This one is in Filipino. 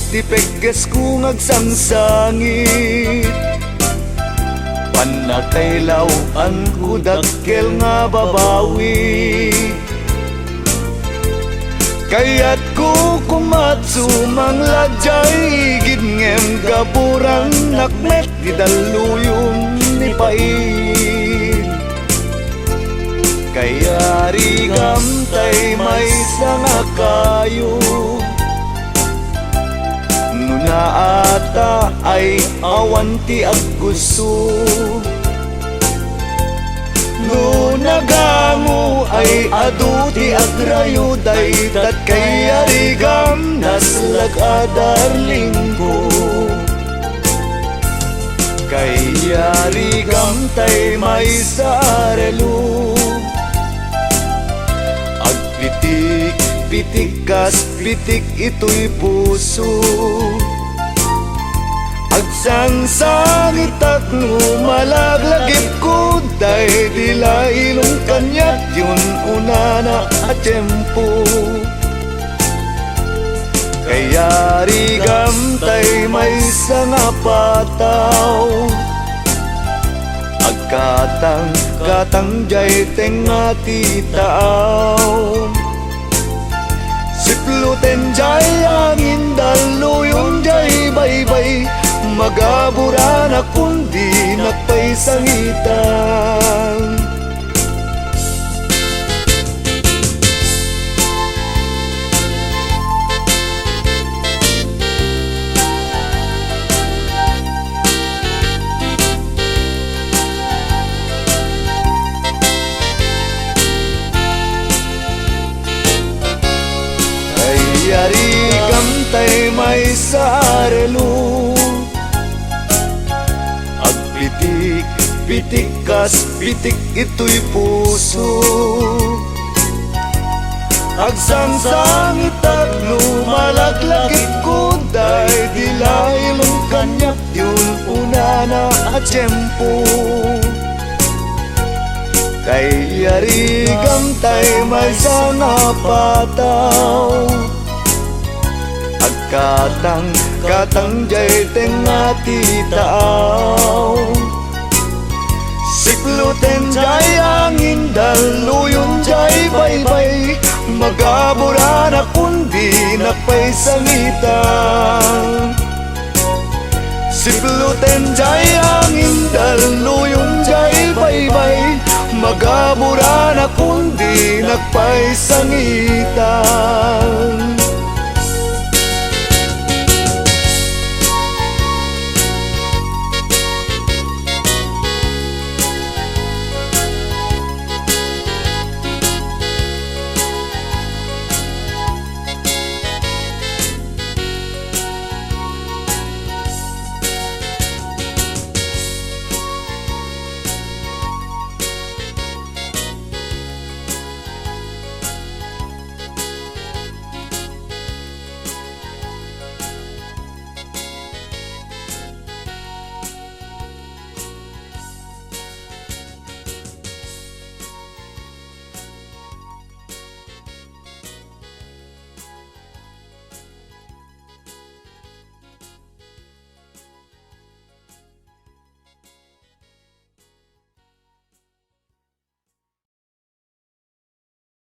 Ti peggas kung agsangsangit Panakaylaw ang kudakkel nga babawi Kaya't ko kumatsu mangladjay Gidngem gaburang nakmet Gidaluyong ni pait Kaya rigamtay may sanga kayo Nuna ata ay awanti ag gusto Nuna gamu ay aduti ag rayuday Tat kaya rigam naslag adarling ko Kaya rigam tay may sarelo Ag pitik kas pitik ito'y puso Agsangsangit at lumalaglagip ko Dahil dila ilong kanyat yun una na at tiyempo Kaya rigam tay may sanga pataw Agkatang jay tenga titaaw Sipluten jay angin daluyong jay baybay Magabura na kundi nakpay sangitan Yari gamtay may sarelo Agpitik, pitik kas pitik ito'y puso Agsangsangit at lumalaglagit ko Dahil dilailong kanyak yun una na at tiyempo Kaya rigamtay may sanga pataw Katang jay tenga titaaw Sikluten jay angin daluyon jay baybay Magabura na kundi nakpay sangitan Sikluten jay angin daluyon jay baybay Magabura na kundi nakpay sangitan